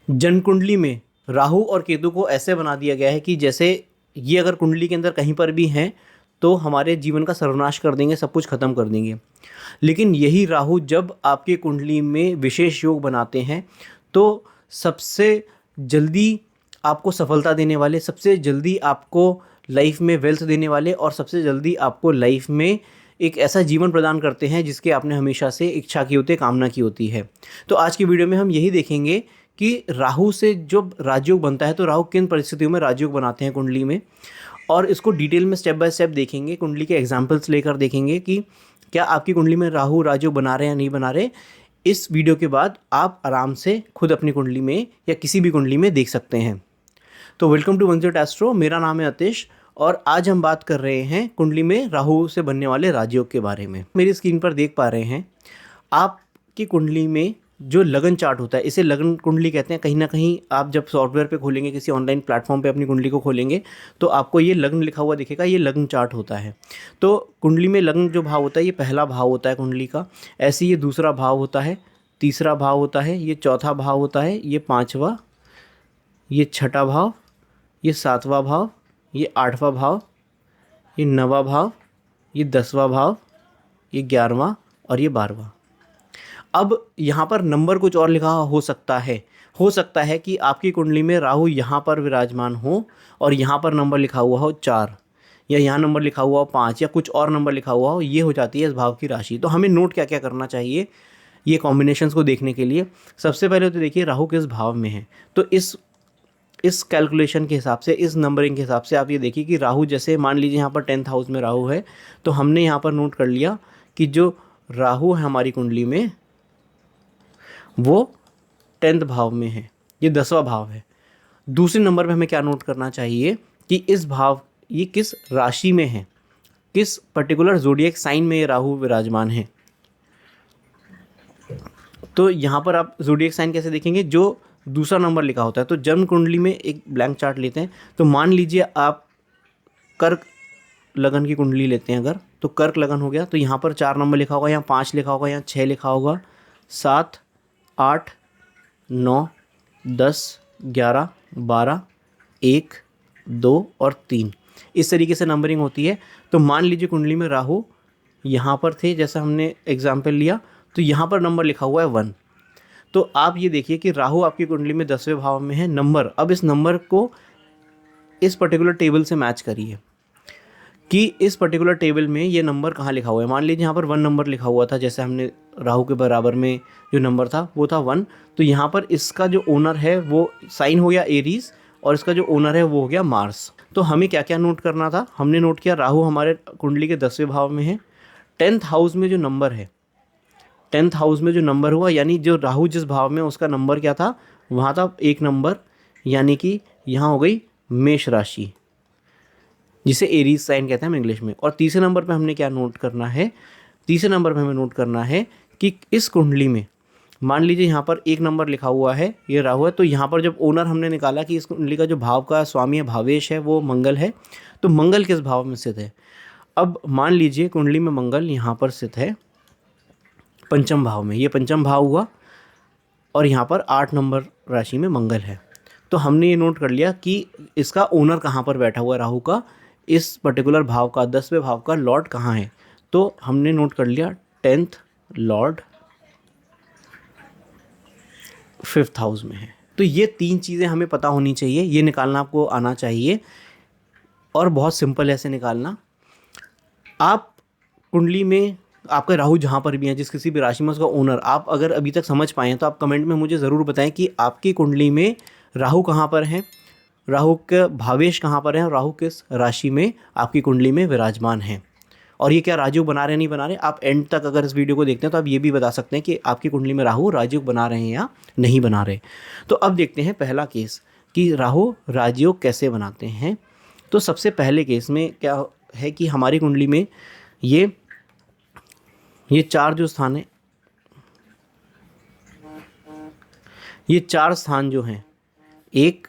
जन्म कुंडली में राहु और केतु को ऐसे बना दिया गया है कि जैसे ये अगर कुंडली के अंदर कहीं पर भी हैं तो हमारे जीवन का सर्वनाश कर देंगे, सब कुछ ख़त्म कर देंगे। लेकिन यही राहु जब आपके कुंडली में विशेष योग बनाते हैं तो सबसे जल्दी आपको सफलता देने वाले, सबसे जल्दी आपको लाइफ में वेल्थ देने वाले और सबसे जल्दी आपको लाइफ में एक ऐसा जीवन प्रदान करते हैं जिसके आपने हमेशा से इच्छा की होती है, कामना की होती है। तो आज की वीडियो में हम यही देखेंगे कि राहु से जब राजयोग बनता है तो राहु किन परिस्थितियों में राजयोग बनाते हैं कुंडली में, और इसको डिटेल में स्टेप बाय स्टेप देखेंगे, कुंडली के एग्जाम्पल्स लेकर देखेंगे कि क्या आपकी कुंडली में राहु राजयोग बना रहे हैं या नहीं बना रहे। इस वीडियो के बाद आप आराम से खुद अपनी कुंडली में या किसी भी कुंडली में देख सकते हैं। तो वेलकम टू वंजिट एस्ट्रो, मेरा नाम है अतिश और आज हम बात कर रहे हैं कुंडली में राहु से बनने वाले राजयोग के बारे में। मेरी स्क्रीन पर देख पा रहे हैं आपकी कुंडली में जो लगन चार्ट होता है, इसे लगन कुंडली कहते हैं। कहीं ना कहीं आप जब सॉफ्टवेयर पे खोलेंगे, किसी ऑनलाइन प्लेटफॉर्म पे अपनी कुंडली को खोलेंगे तो आपको ये लगन लिखा हुआ दिखेगा, ये लगन चार्ट होता है। तो कुंडली में लगन जो भाव होता है ये पहला भाव होता है कुंडली का। ऐसे ये दूसरा भाव होता है, तीसरा भाव होता है, ये चौथा भाव होता है, ये पाँचवा, ये छठा भाव, ये सातवां भाव, ये आठवां भाव, ये नवा भाव, ये 10वां भाव, ये 11वां और ये 12वां। अब यहाँ पर नंबर कुछ और लिखा हो सकता है कि आपकी कुंडली में राहु यहाँ पर विराजमान हो और यहाँ पर नंबर लिखा हुआ हो 4, या यहाँ नंबर लिखा हुआ हो 5, या कुछ और नंबर लिखा हुआ हो। ये हो जाती है इस भाव की राशि। तो हमें नोट क्या क्या करना चाहिए ये कॉम्बिनेशंस को देखने के लिए। सबसे पहले तो देखिए राहु किस भाव में है। तो इस कैलकुलेशन के हिसाब से, इस नंबरिंग के हिसाब से आप ये देखिए कि राहु, जैसे मान लीजिए यहाँ पर 10th हाउस में राहु है तो हमने यहाँ पर नोट कर लिया कि जो राहु है हमारी कुंडली में वो 10th भाव में है, ये 10वां भाव है। दूसरे नंबर पे हमें क्या नोट करना चाहिए कि इस भाव, ये किस राशि में है, किस पर्टिकुलर ज़ोडिएक साइन में ये राहु विराजमान है। तो यहाँ पर आप ज़ोडिएक साइन कैसे देखेंगे, जो दूसरा नंबर लिखा होता है। तो जन्म कुंडली में एक ब्लैंक चार्ट लेते हैं। तो मान लीजिए आप कर्क लगन की कुंडली लेते हैं अगर, तो कर्क लगन हो गया तो यहाँ पर 4 नंबर लिखा होगा, यहाँ 5 लिखा होगा, यहाँ 6 लिखा होगा, 7, 8, 9, 10, 11, 12, 1, 2 और 3, इस तरीके से नंबरिंग होती है। तो मान लीजिए कुंडली में राहु यहाँ पर थे, जैसा हमने एग्जाम्पल लिया, तो यहाँ पर नंबर लिखा हुआ है 1। तो आप ये देखिए कि राहु आपकी कुंडली में 10वें भाव में है। नंबर, अब इस नंबर को इस पर्टिकुलर टेबल से मैच करिए कि इस पर्टिकुलर टेबल में ये नंबर कहाँ लिखा हुआ है। मान लीजिए यहाँ पर 1 नंबर लिखा हुआ था, जैसे हमने राहु के बराबर में जो नंबर था वो था 1। तो यहाँ पर इसका जो ओनर है वो साइन हो गया एरीज और इसका जो ओनर है वो हो गया मार्स। तो हमें क्या क्या नोट करना था, हमने नोट किया राहु हमारे कुंडली के 10वें भाव में है। 10th हाउस में जो नंबर है, 10th हाउस में जो नंबर हुआ, यानी जो राहु जिस भाव में उसका नंबर क्या था, वहाँ था 1 नंबर, यानी कि यहाँ हो गई मेष राशि, जिसे एरीज साइन कहते हैं हम इंग्लिश में। और तीसरे नंबर पे हमने क्या नोट करना है, तीसरे नंबर पे हमें नोट करना है कि इस कुंडली में मान लीजिए यहाँ पर 1 नंबर लिखा हुआ है, ये राहु है। तो यहाँ पर जब ओनर हमने निकाला कि इस कुंडली का जो भाव का स्वामी है, भावेश है, वो मंगल है। तो मंगल किस भाव में स्थित है। अब मान लीजिए कुंडली में मंगल यहाँ पर स्थित है 5म भाव में, ये 5म भाव हुआ और यहाँ पर 8 नंबर राशि में मंगल है। तो हमने ये नोट कर लिया कि इसका ओनर कहाँ पर बैठा हुआ है राहु का, इस पर्टिकुलर भाव का 10वें भाव का लॉर्ड कहाँ है। तो हमने नोट कर लिया 10th लॉर्ड 5th हाउस में है। तो ये 3 चीज़ें हमें पता होनी चाहिए, ये निकालना आपको आना चाहिए और बहुत सिंपल है ऐसे निकालना। आप कुंडली में आपका राहु जहाँ पर भी है, जिस किसी भी राशि में, उसका ओनर आप अगर अभी तक समझ पाए हैं तो आप कमेंट में मुझे ज़रूर बताएं कि आपकी कुंडली में राहु कहाँ पर है, राहु का भावेश कहाँ पर है और राहु किस राशि में आपकी कुंडली में विराजमान है, और ये क्या राजयोग बना रहे हैं नहीं बना रहे। आप एंड तक अगर इस वीडियो को देखते हैं तो आप ये भी बता सकते हैं कि आपकी कुंडली में राहु राजयोग बना रहे हैं या नहीं बना रहे। तो अब देखते हैं पहला केस कि राहु राजयोग कैसे बनाते हैं। तो सबसे पहले केस में क्या है कि हमारी कुंडली में ये 4 जो स्थान है, ये 4 स्थान जो हैं, 1,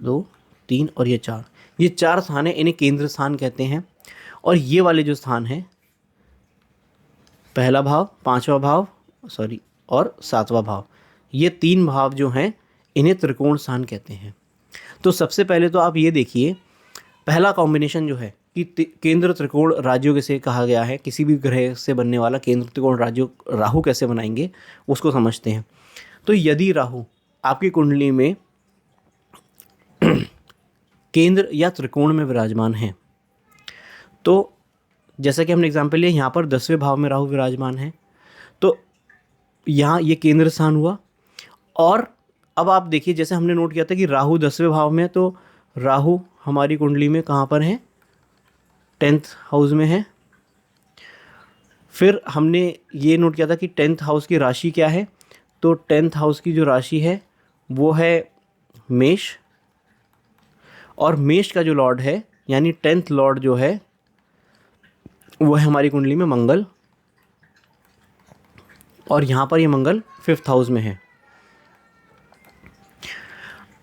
2, 3 और ये 4, ये 4 स्थान है, इन्हें केंद्र स्थान कहते हैं। और ये वाले जो स्थान हैं, पहला भाव, 5वां भाव और 7वां भाव, ये 3 भाव जो हैं इन्हें त्रिकोण स्थान कहते हैं। तो सबसे पहले तो आप ये देखिए, पहला कॉम्बिनेशन जो है कि केंद्र त्रिकोण राजयोग इसे कहा गया है, किसी भी ग्रह से बनने वाला केंद्र त्रिकोण राजयोग राहु कैसे बनाएंगे उसको समझते हैं। तो यदि राहु आपकी कुंडली में केंद्र या त्रिकोण में विराजमान है, तो जैसा कि हमने एग्जाम्पल लिया, यहाँ पर 10वें भाव में राहु विराजमान है, तो यहाँ ये केंद्र स्थान हुआ। और अब आप देखिए, जैसे हमने नोट किया था कि राहु 10वें भाव में, तो राहु हमारी कुंडली में कहाँ पर है, 10th हाउस में है। फिर हमने ये नोट किया था कि 10th हाउस की राशि क्या है, तो 10th हाउस की जो राशि है वो है मेष, और मेष का जो लॉर्ड है यानी 10th लॉर्ड जो है वो है हमारी कुंडली में मंगल, और यहाँ पर ये मंगल 5th हाउस में है।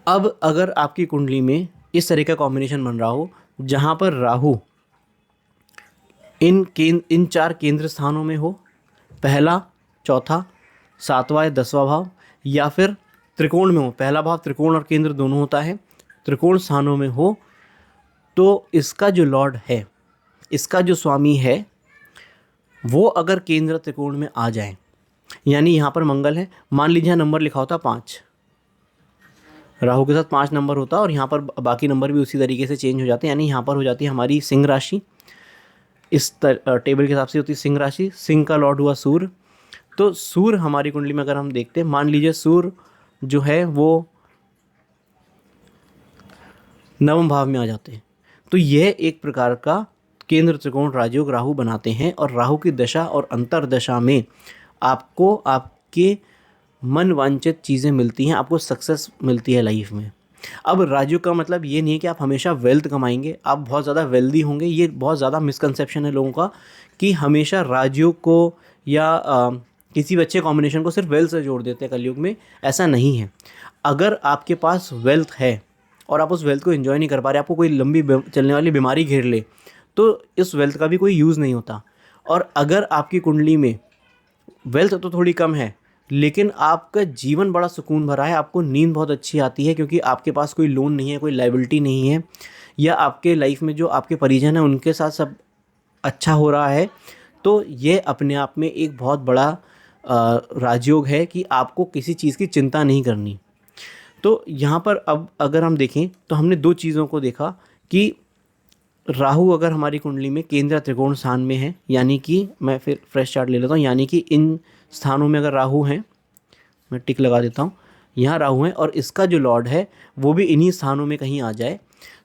अब अगर आपकी कुंडली में इस तरह का कॉम्बिनेशन बन रहा हो जहाँ पर राहु इन 4 केंद्र स्थानों में हो, पहला, चौथा, 7वां या 10वां भाव, या फिर त्रिकोण में हो, पहला भाव त्रिकोण और केंद्र दोनों होता है, त्रिकोण स्थानों में हो, तो इसका जो लॉर्ड है, इसका जो स्वामी है, वो अगर केंद्र त्रिकोण में आ जाए, यानी यहाँ पर मंगल है, मान लीजिए यहाँ नंबर लिखा होता 5, राहु के साथ 5 नंबर होता, और यहाँ पर बाकी नंबर भी उसी तरीके से चेंज हो जाते हैं, यानी यहाँ पर हो जाती है हमारी सिंह राशि, इस टेबल के हिसाब से होती है सिंह राशि। सिंह का लॉर्ड हुआ सूर्य, तो सूर्य हमारी कुंडली में अगर हम देखते हैं, मान लीजिए सूर्य जो है वो 9वें भाव में आ जाते हैं, तो यह एक प्रकार का केंद्र त्रिकोण राजयोग राहु बनाते हैं। और राहु की दशा और अंतर्दशा में आपको आपके मन वांछित चीज़ें मिलती हैं, आपको सक्सेस मिलती है लाइफ में। अब राजयोग का मतलब ये नहीं है कि आप हमेशा वेल्थ कमाएंगे, आप बहुत ज़्यादा वेल्दी होंगे। ये बहुत ज़्यादा मिसकंसेप्शन है लोगों का कि हमेशा राजयोग को या किसी भी अच्छे कॉम्बिनेशन को सिर्फ वेल्थ से जोड़ देते हैं कलयुग में। ऐसा नहीं है। अगर आपके पास वेल्थ है और आप उस वेल्थ को एंजॉय नहीं कर पा रहे, आपको कोई लंबी चलने वाली बीमारी घेर ले, तो इस वेल्थ का भी कोई यूज़ नहीं होता। और अगर आपकी कुंडली में वेल्थ तो थोड़ी कम है लेकिन आपका जीवन बड़ा सुकून भरा है, आपको नींद बहुत अच्छी आती है क्योंकि आपके पास कोई लोन नहीं है, कोई लायबिलिटी नहीं है, या आपके लाइफ में जो आपके परिजन हैं उनके साथ सब अच्छा हो रहा है, तो ये अपने आप में एक बहुत बड़ा राजयोग है कि आपको किसी चीज़ की चिंता नहीं करनी। तो यहाँ पर अब अगर हम देखें तो हमने 2 चीज़ों को देखा कि राहु अगर हमारी कुंडली में केंद्र त्रिकोण स्थान में है, यानी कि मैं फिर फ्रेश चार्ट ले लेता हूँ, यानी कि इन स्थानों में अगर राहु हैं, मैं टिक लगा देता हूँ, यहाँ राहु है और इसका जो लॉर्ड है वो भी इन्हीं स्थानों में कहीं आ जाए,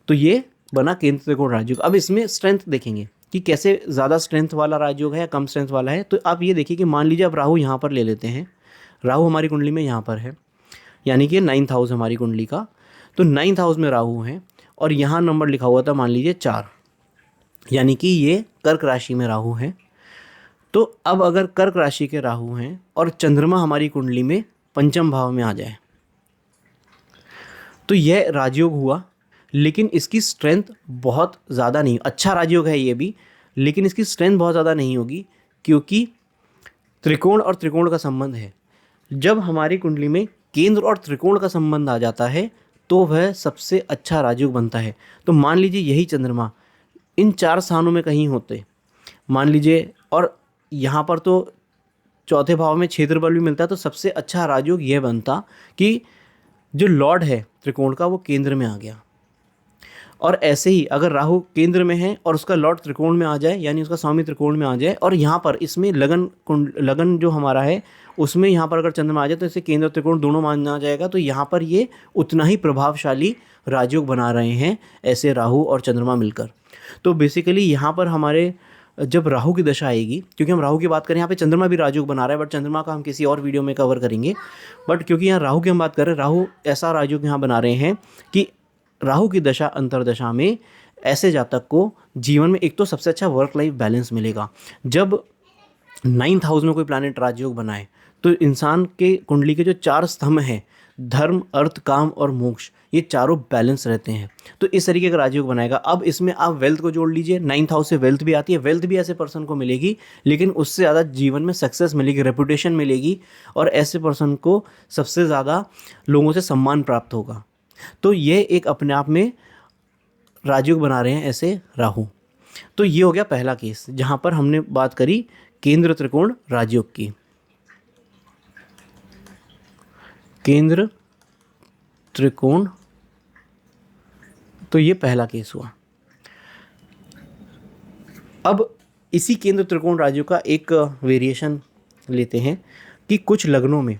तो ये बना केंद्र त्रिकोण राजयोग। अब इसमें स्ट्रेंथ देखेंगे कि कैसे ज़्यादा स्ट्रेंथ वाला राजयोग है या कम स्ट्रेंथ वाला है। तो आप ये देखिए कि मान लीजिए अब राहु यहाँ पर ले लेते हैं, राहु हमारी कुंडली में यहाँ पर है, यानी कि 9th हाउस हमारी कुंडली का, तो 9th हाउस में राहु है और यहाँ नंबर लिखा हुआ था मान लीजिए 4, यानी कि ये कर्क राशि में राहु है। तो अब अगर कर्क राशि के राहु हैं और चंद्रमा हमारी कुंडली में 5th भाव में आ जाए, तो यह राजयोग हुआ, लेकिन इसकी स्ट्रेंथ बहुत ज़्यादा नहीं, अच्छा राजयोग है ये भी, लेकिन इसकी स्ट्रेंथ बहुत ज़्यादा नहीं होगी क्योंकि त्रिकोण और त्रिकोण का संबंध है। जब हमारी कुंडली में केंद्र और त्रिकोण का संबंध आ जाता है तो वह सबसे अच्छा राजयोग बनता है। तो मान लीजिए यही चंद्रमा इन 4 स्थानों में कहीं होते, मान लीजिए, और यहाँ पर तो 4th भाव में क्षेत्र बल भी मिलता है, तो सबसे अच्छा राजयोग यह बनता कि जो लॉर्ड है त्रिकोण का वो केंद्र में आ गया। और ऐसे ही अगर राहु केंद्र में है और उसका लॉर्ड त्रिकोण में आ जाए, यानी उसका स्वामी त्रिकोण में आ जाए, और यहाँ पर इसमें लगन जो हमारा है उसमें यहाँ पर अगर चंद्रमा आ जाए तो इसे केंद्र त्रिकोण दोनों माना जाएगा। तो यहाँ पर ये उतना ही प्रभावशाली राजयोग बना रहे हैं ऐसे राहु और चंद्रमा मिलकर। तो बेसिकली यहाँ पर हमारे जब राहु की दशा आएगी, क्योंकि हम राहु की बात करें, यहाँ पे चंद्रमा भी राजयोग बना रहा है, बट चंद्रमा का हम किसी और वीडियो में कवर करेंगे। बट क्योंकि यहाँ राहु की हम बात कर रहे हैं, राहु ऐसा राजयोग यहाँ बना रहे हैं कि राहु की दशा अंतर्दशा में ऐसे जातक को जीवन में एक तो सबसे अच्छा वर्क लाइफ बैलेंस मिलेगा। जब 9th हाउस में कोई प्लैनेट राजयोग बनाए तो इंसान के कुंडली के जो 4 स्तंभ हैं, धर्म, अर्थ, काम और मोक्ष, ये चारों बैलेंस रहते हैं। तो इस तरीके का राजयोग बनाएगा। अब इसमें आप वेल्थ को जोड़ लीजिए, 9th हाउस से वेल्थ भी आती है। वेल्थ भी ऐसे पर्सन को मिलेगी, लेकिन उससे ज़्यादा जीवन में सक्सेस मिलेगी, रेपुटेशन मिलेगी, और ऐसे पर्सन को सबसे ज़्यादा लोगों से सम्मान प्राप्त होगा। तो ये एक अपने आप में राजयोग बना रहे हैं ऐसे राहु। तो ये हो गया पहला केस, जहाँ पर हमने बात करी केंद्र त्रिकोण राजयोग की। केंद्र त्रिकोण, तो ये पहला केस हुआ। अब इसी केंद्र त्रिकोण राजयोग का एक वेरिएशन लेते हैं कि कुछ लग्नों में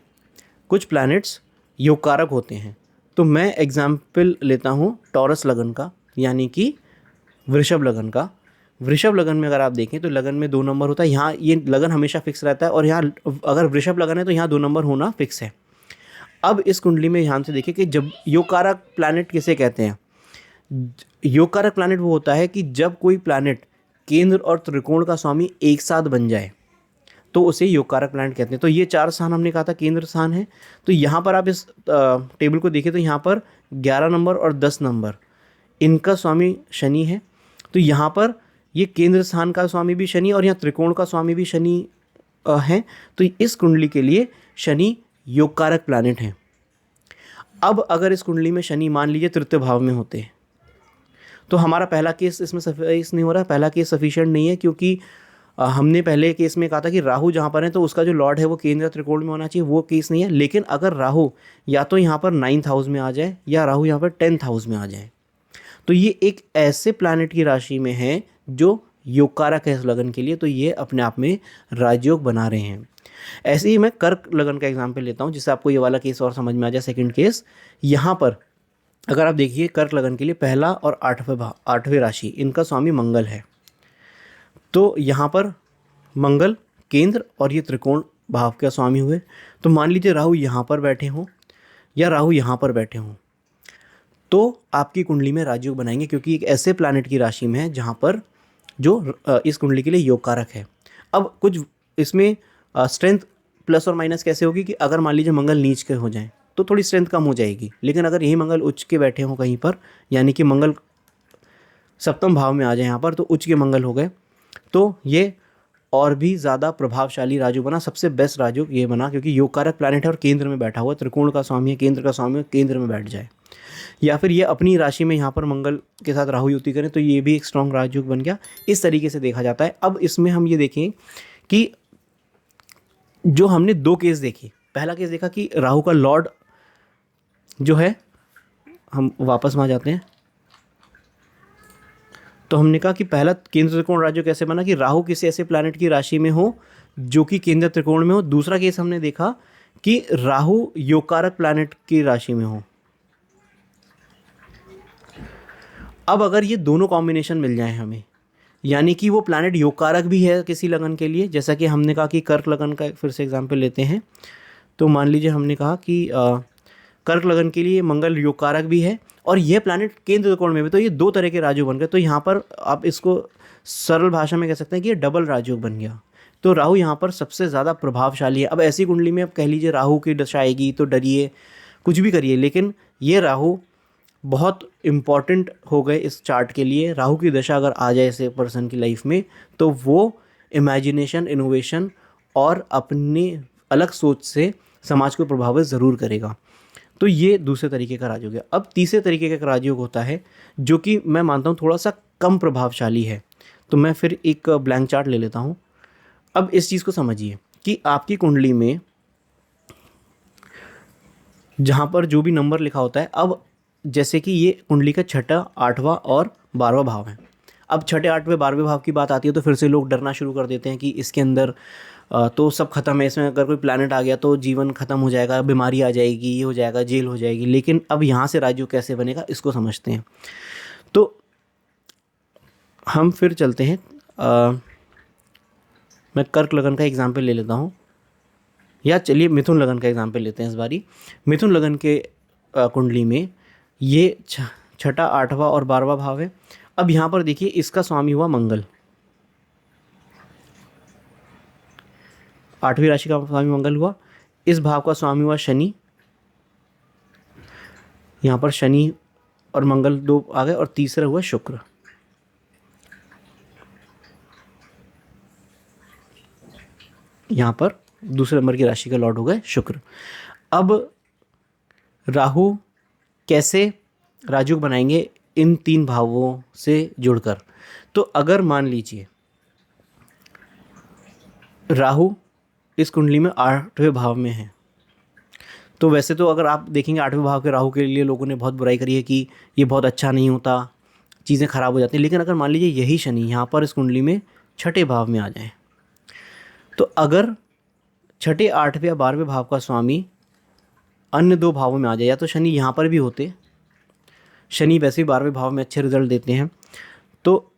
कुछ प्लैनेट्स योगकारक होते हैं। तो मैं एग्जाम्पल लेता हूँ टॉरस लगन का, यानी कि वृषभ लगन का। वृषभ लगन में अगर आप देखें तो लगन में 2 नंबर होता है। यहाँ ये लगन हमेशा फिक्स रहता है, और यहाँ अगर वृषभ लगन है तो यहाँ 2 नंबर होना फिक्स है। अब इस कुंडली में ध्यान से देखिए कि जब योगकारक प्लैनेट किसे कहते हैं। योगकारक प्लैनेट वो होता है कि जब कोई प्लैनेट केंद्र और त्रिकोण का स्वामी एक साथ बन जाए तो उसे योगकारक प्लैनेट कहते हैं। तो ये 4 स्थान हमने कहा था केंद्र स्थान है। तो यहाँ पर आप इस टेबल को देखिए तो यहाँ पर 11 नंबर और 10 नंबर इनका स्वामी शनि है। तो यहाँ पर ये केंद्र स्थान का स्वामी भी शनि और यहाँ त्रिकोण का स्वामी भी शनि है। तो इस कुंडली के लिए शनि योगकारक प्लैनेट है। अब अगर इस कुंडली में शनि मान लीजिए तृतीय भाव में होते हैं तो हमारा पहला केस इसमें सफिशिएंट नहीं हो रहा। पहला केस सफिशिएंट नहीं है, क्योंकि हमने पहले केस में कहा था कि राहु जहाँ पर है तो उसका जो लॉर्ड है वो केंद्र त्रिकोण में होना चाहिए, वो केस नहीं है। लेकिन अगर राहु या तो यहाँ पर 9th हाउस में आ जाए या राहु यहाँ पर 10th हाउस में आ जाए तो ये एक ऐसे प्लैनेट की राशि में है जो योगकारक है इस लगन के लिए। तो ये अपने आप में राजयोग बना रहे हैं। ऐसे ही मैं कर्क लगन का एग्जाम्पल लेता हूँ जिससे आपको ये वाला केस और समझ में आ जाए। सेकंड केस, यहाँ पर अगर आप देखिए कर्क लगन के लिए पहला और 8वें राशि इनका स्वामी मंगल है। तो यहाँ पर मंगल केंद्र और ये त्रिकोण भाव का स्वामी हुए। तो मान लीजिए राहु यहाँ पर बैठे हों या राहु यहाँ पर बैठे हों तो आपकी कुंडली में राजयोग बनाएंगे, क्योंकि एक ऐसे प्लैनेट की राशि में है जहाँ पर जो इस कुंडली के लिए योगकारक है। अब कुछ इसमें स्ट्रेंथ प्लस और माइनस कैसे होगी कि अगर मान लीजिए मंगल नीच के हो जाएं तो थोड़ी स्ट्रेंथ कम हो जाएगी, लेकिन अगर यही मंगल उच्च के बैठे हों कहीं पर, यानी कि मंगल 7वें भाव में आ जाए यहाँ पर, तो उच्च के मंगल हो गए, तो ये और भी ज़्यादा प्रभावशाली राजयोग बना। सबसे बेस्ट राजयोग ये बना क्योंकि योगकारक प्लैनेट है और केंद्र में बैठा हुआ, त्रिकोण का स्वामी है, केंद्र का स्वामी है, केंद्र में बैठ जाए। या फिर ये अपनी राशि में यहाँ पर मंगल के साथ राहु युति करें तो ये भी एक स्ट्रॉन्ग राजयोग बन गया। इस तरीके से देखा जाता है। अब इसमें हम ये देखें कि जो हमने 2 केस देखे, पहला केस देखा कि राहु का लॉर्ड जो है, हम वापस वहाँ जाते हैं तो हमने कहा कि पहला केंद्र त्रिकोण राजयोग कैसे बना कि राहु किसी ऐसे प्लैनेट की राशि में हो जो कि केंद्र त्रिकोण में हो। दूसरा केस हमने देखा कि राहु योगकारक प्लैनेट की राशि में हो। अब अगर ये दोनों कॉम्बिनेशन मिल जाए हमें, यानी कि वो प्लैनेट योगकारक भी है किसी लगन के लिए, जैसा कि हमने कहा कि कर्क लगन का फिर से एग्जांपल लेते हैं। तो मान लीजिए हमने कहा कि कर्क लगन के लिए मंगल योगकारक भी है और यह प्लैनेट केंद्र त्रिकोण में भी, तो ये 2 तरह के राजयोग बन गए। तो यहाँ पर आप इसको सरल भाषा में कह सकते हैं कि ये डबल राजयोग बन गया। तो राहु यहाँ पर सबसे ज़्यादा प्रभावशाली है। अब ऐसी कुंडली में आप कह लीजिए राहु की दशा आएगी तो डरिए, कुछ भी करिए, लेकिन ये राहु बहुत इम्पॉर्टेंट हो गए इस चार्ट के लिए। राहु की दशा अगर आ जाए ऐसे पर्सन की लाइफ में तो वो इमेजिनेशन, इनोवेशन और अपने अलग सोच से समाज को प्रभावित ज़रूर करेगा। तो ये दूसरे तरीके का राजयोग है। अब तीसरे तरीके का राजयोग होता है जो कि मैं मानता हूँ थोड़ा सा कम प्रभावशाली है। तो मैं फिर एक ब्लैंक चार्ट ले लेता हूँ। अब इस चीज़ को समझिए कि आपकी कुंडली में जहाँ पर जो भी नंबर लिखा होता है, अब जैसे कि ये कुंडली का 6ठा, 8वां और 12वां भाव है। अब 6ठे, 8वें, 12वें भाव की बात आती है तो फिर से लोग डरना शुरू कर देते हैं कि इसके अंदर तो सब खत्म है, इसमें अगर कोई प्लैनेट आ गया तो जीवन खत्म हो जाएगा, बीमारी आ जाएगी, ये हो जाएगा, जेल हो जाएगी। लेकिन अब यहाँ से राजयोग कैसे बनेगा इसको समझते हैं। तो हम फिर चलते हैं, मैं कर्क लगन का एग्जाम्पल ले लेता हूँ, या चलिए मिथुन लगन का एग्जाम्पल लेते हैं इस बारी। मिथुन लगन के कुंडली में ये 6ठा, 8वां और 12वां भाव है। अब यहाँ पर देखिए इसका स्वामी हुआ मंगल, 8वीं राशि का स्वामी मंगल हुआ। इस भाव का स्वामी हुआ शनि यहाँ पर शनि और मंगल दो आ गए और तीसरा हुआ शुक्र। यहाँ पर दूसरे नंबर की राशि का लॉर्ड हो गए शुक्र। अब राहु कैसे राजयोग बनाएंगे इन 3 भावों से जुड़कर? तो अगर मान लीजिए राहु इस कुंडली में 8वें भाव में है, तो वैसे तो अगर आप देखेंगे 8वें भाव के राहु के लिए लोगों ने बहुत बुराई करी है कि ये बहुत अच्छा नहीं होता, चीज़ें खराब हो जाती हैं। लेकिन अगर मान लीजिए यही शनि यहाँ पर इस कुंडली में 6ठे भाव में आ जाए, तो अगर 6ठे, 8वें या 12वें भाव का स्वामी अन्य 2 भावों में आ जाए, या तो शनि यहाँ पर भी होते, शनि वैसे ही 12वें भाव में अच्छे रिजल्ट देते हैं, तो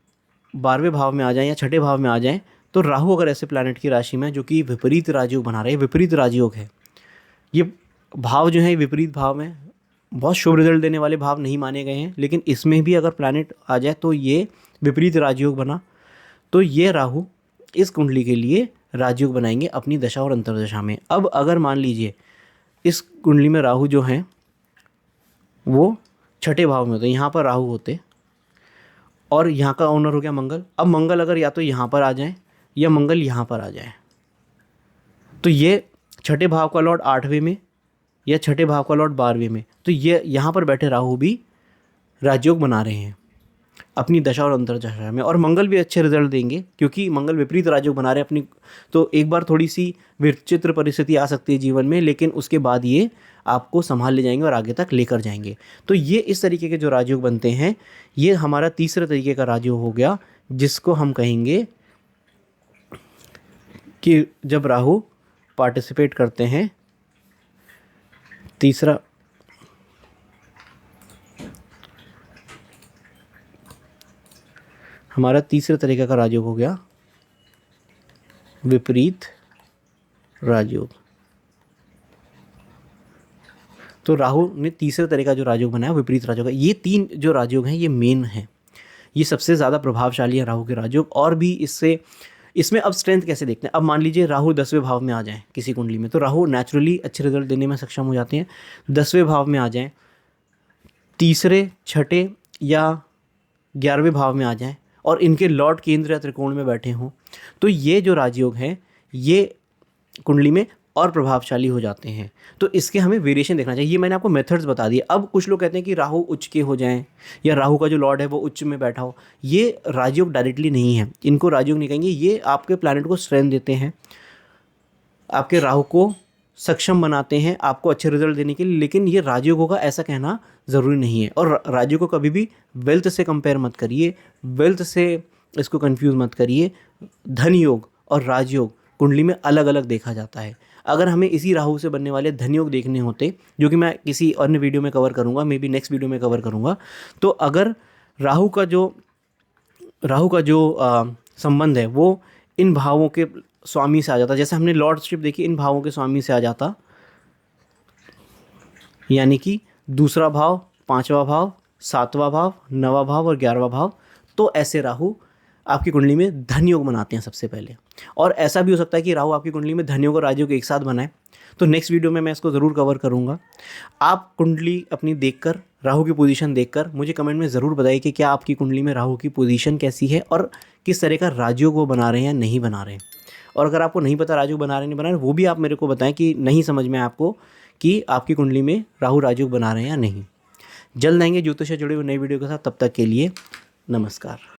12वें भाव में आ जाएं या 6ठे भाव में आ जाएं, तो राहु अगर ऐसे प्लैनेट की राशि में जो कि विपरीत राजयोग बना रहे हैं, विपरीत राजयोग है, ये भाव जो है विपरीत भाव में बहुत शुभ रिजल्ट देने वाले भाव नहीं माने गए हैं, लेकिन इसमें भी अगर प्लैनेट आ जाए तो ये विपरीत राजयोग बना, तो ये राहु इस कुंडली के लिए राजयोग बनाएंगे अपनी दशा और अंतर्दशा में। अब अगर मान लीजिए इस कुंडली में राहु जो हैं वो 6ठे भाव में होते, यहाँ पर राहु होते और यहाँ का ओनर हो गया मंगल। अब मंगल अगर या तो यहाँ पर आ जाए या मंगल यहाँ पर आ जाए, तो ये 6ठे भाव का लॉर्ड 8वें में या 6ठे भाव का लॉर्ड 12वें में, तो ये यहाँ पर बैठे राहु भी राजयोग बना रहे हैं अपनी दशा और अंतर्दशा में, और मंगल भी अच्छे रिजल्ट देंगे क्योंकि मंगल विपरीत राजयोग बना रहे हैं अपनी। तो एक बार थोड़ी सी विचित्र परिस्थिति आ सकती है जीवन में, लेकिन उसके बाद ये आपको संभाल ले जाएंगे और आगे तक लेकर जाएंगे। तो ये इस तरीके के जो राजयोग बनते हैं, ये हमारा तीसरे तरीके का राजयोग हो गया, जिसको हम कहेंगे कि जब राहु पार्टिसिपेट करते हैं। तीसरा हमारा तीसरे तरीके का राजयोग हो गया विपरीत राजयोग। तो राहु ने तीसरे तरह का जो राजयोग बनाया विपरीत राजयोग है। ये 3 जो राजयोग हैं ये मेन हैं, ये सबसे ज़्यादा प्रभावशाली है राहु के राजयोग। और भी इसमें अब स्ट्रेंथ कैसे देखते हैं? अब मान लीजिए राहु 10वें भाव में आ जाएं किसी कुंडली में, तो राहु नेचुरली अच्छे रिजल्ट देने में सक्षम हो जाते हैं। 10वें भाव में आ जाएं, तीसरे, 6ठे या 11वें भाव में आ जाएं और इनके लॉर्ड केंद्र या त्रिकोण में बैठे हों, तो ये जो राजयोग हैं ये कुंडली में और प्रभावशाली हो जाते हैं। तो इसके हमें वेरिएशन देखना चाहिए। ये मैंने आपको मेथड्स बता दिए। अब कुछ लोग कहते हैं कि राहु उच्च के हो जाएं या राहु का जो लॉर्ड है वो उच्च में बैठा हो, ये राजयोग डायरेक्टली नहीं है, इनको राजयोग नहीं कहेंगे। ये आपके प्लैनेट को स्ट्रेंथ देते हैं, आपके राहु को सक्षम बनाते हैं आपको अच्छे रिजल्ट देने के लिए, लेकिन ये राजयोग का ऐसा कहना ज़रूरी नहीं है। और राजयोग को कभी भी वेल्थ से कंपेयर मत करिए, वेल्थ से इसको कंफ्यूज मत करिए। धन योग और राजयोग कुंडली में अलग अलग देखा जाता है। अगर हमें इसी राहु से बनने वाले धन योग देखने होते, जो कि मैं किसी अन्य वीडियो में कवर करूँगा, मे बी नेक्स्ट वीडियो में कवर करूँगा, तो अगर राहु का जो संबंध है वो इन भावों के स्वामी से आ जाता, जैसे हमने लॉर्डशिप देखी इन भावों के स्वामी से आ जाता, यानी कि दूसरा भाव, 5वां भाव, 7वां भाव, 9वां भाव और 11वां भाव, तो ऐसे राहु आपकी कुंडली में धन योग बनाते हैं सबसे पहले। और ऐसा भी हो सकता है कि राहु आपकी कुंडली में धन योग और राजयोग एक साथ बनाए, तो नेक्स्ट वीडियो में मैं इसको ज़रूर कवर करूँगा। आप कुंडली अपनी देखकर, राहु की पोजीशन देखकर मुझे कमेंट में ज़रूर बताइए कि क्या आपकी कुंडली में राहु की पोजीशन कैसी है और किस तरह का राजयोग वो बना रहे हैं या नहीं बना रहे हैं। और अगर आपको नहीं पता राजयोग बना रहे नहीं बना रहे, वो भी आप मेरे को बताएं कि नहीं समझ में आपको कि आपकी कुंडली में राहु राजयोग बना रहे हैं या नहीं। जल्द आएंगे ज्योतिष से जुड़े हुए नई वीडियो के साथ, तब तक के लिए नमस्कार।